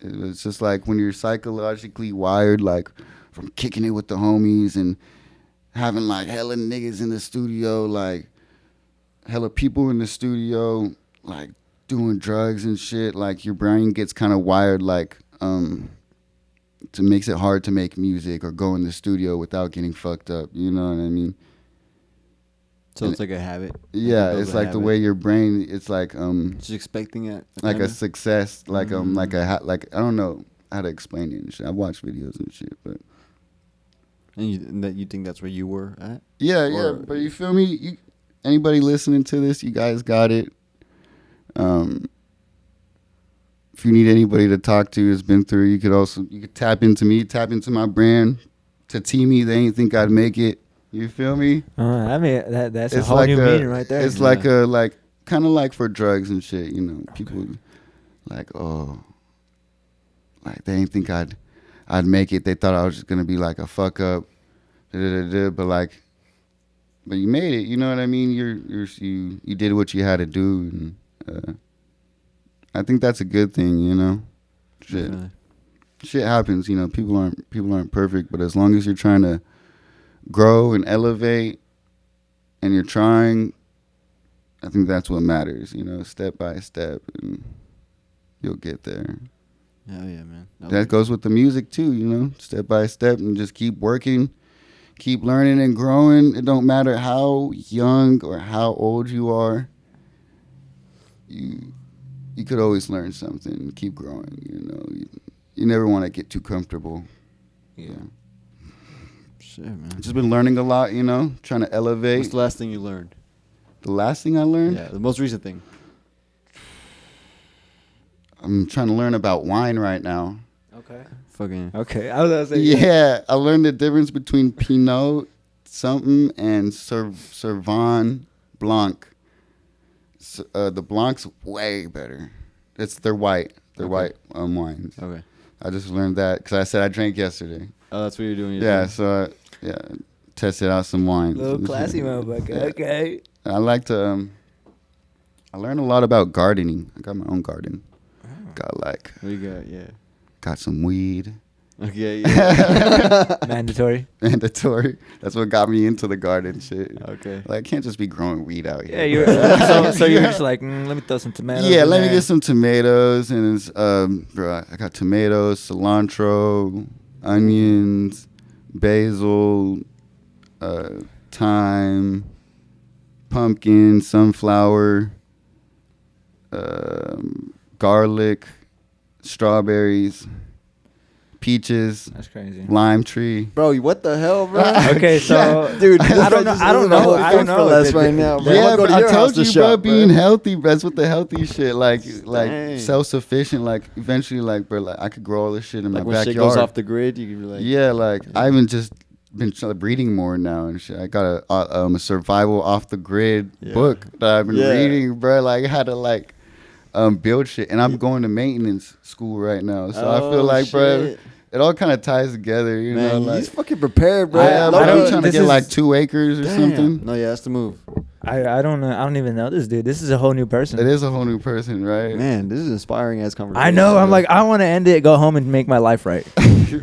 it was just like when you're psychologically wired, like from kicking it with the homies and having like hella niggas in the studio, like hella people in the studio, like doing drugs and shit, like your brain gets kind of wired like to makes it hard to make music or go in the studio without getting fucked up, you know what I mean? So it's like a habit. Yeah, it's like the way your brain, it's like just expecting it, like a success, like like I don't know how to explain it and shit. I watch videos and shit, but and you think that's where you were at? Yeah, but you feel me? Anybody listening to this, you guys got it. If you need anybody to talk to who's been through, you could tap into me, tap into my brand. To me, they ain't think I'd make it. You feel me? I mean, that's a It's whole like new meaning right there. It's like kind of like for drugs and shit, you know. People like, oh, like they ain't think I'd make it. They thought I was just gonna be like a fuck up, but you made it. You know what I mean? You did what you had to do, and I think that's a good thing. You know, shit happens. You know, people aren't perfect, but as long as you're trying to grow and elevate, and you're trying, I think that's what matters. You know, step by step, and you'll get there. Hell yeah, man. That goes with the music too. You know, step by step, and just keep working. Keep learning and growing. It don't matter how young or how old you are. You could always learn something and keep growing. You know, you never want to get too comfortable. Yeah. Shit, man. Just been learning a lot. You know, trying to elevate. What's the last thing you learned? The last thing I learned? Yeah, the most recent thing. I'm trying to learn about wine right now. Okay. Fucking. Okay. I was gonna say. Yeah, I learned the difference between Pinot something and Sauvignon Blanc. The Blanc's way better. They're white. They're white wines. Okay. I just learned that because I said I drank yesterday. Oh, that's what you're doing. Yeah, so tested out some wines. Little classy motherfucker. Yeah. Okay. I like to. I learned a lot about gardening. I got my own garden. Got What you got? Yeah. Got some weed. Okay. Yeah. Mandatory. Mandatory. That's what got me into the garden shit. Okay. Like, I can't just be growing weed out Yeah, here. so you're just like, let me throw some tomatoes. Yeah, in let me there. get some tomatoes and it's, bro, I got tomatoes, cilantro, onions, basil, thyme, pumpkin, sunflower, garlic, strawberries, peaches, That's crazy. lime tree. Bro, what the hell, bro? Okay, so Dude, I don't know. That's right now, bro. Yeah, I'm but gonna go to I your house told to you, shop, bro, being healthy, bro, that's what the healthy shit, like Dang. self-sufficient, like eventually, like, bro, like I could grow all this shit in Like my when backyard. shit goes off the grid, you can be like, Yeah, like I even just been reading more now and shit. I got a survival off the grid book that I've been reading, bro. Like how to like build shit, and I'm going to maintenance school right now, so I feel like, bro, it all kind of ties together, you know. Like he's fucking prepared, bro. I'm I don't- trying to this get is- like 2 acres or something. No, yeah, that's the move. I don't know. I don't even know this dude. This is a whole new person. It is a whole new person, right? Man, this is inspiring ass conversation. I know. I'm like, I want to end it, go home, and make my life right.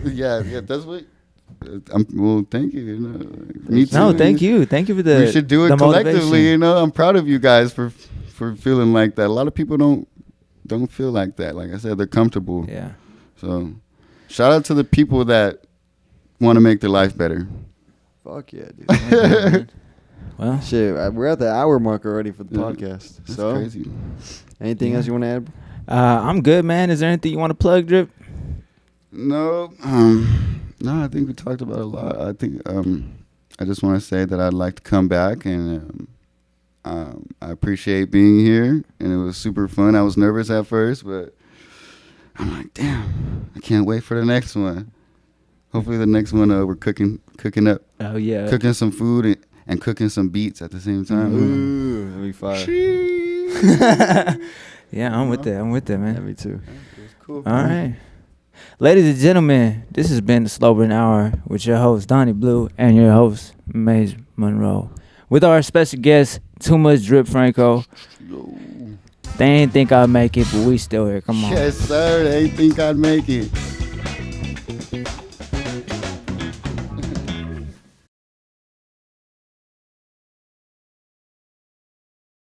yeah, that's what. Well, thank you. Me too. No, thank you. Thank you for the. We should do it the collectively. motivation. I'm proud of you guys for feeling like that. A lot of people don't feel like that. Like I said, they're comfortable. Yeah. So, shout out to the people that want to make their life better. Fuck yeah, dude. Well, shit, we're at the hour mark already for the podcast. That's so crazy. anything else you want to add? I'm good, man. Is there anything you want to plug, Drip? No, no. I think we talked about a lot. I think I just want to say that I'd like to come back, and I appreciate being here, and it was super fun. I was nervous at first, but I'm like, damn, I can't wait for the next one. Hopefully, the next one we're cooking up. Oh yeah, cooking some food and cooking some beats at the same time. Ooh, that'd be fire. Yeah, I'm with that. I'm with that, man. Yeah, me too. Cool. All right. Ladies and gentlemen, this has been the SlowBurnHour with your host, Donnie Blue, and your host, Maze Monroe. With our special guest, Too Much Drip Franco. They ain't think I'd make it, but we still here. Come on. Yes, sir. They ain't think I'd make it.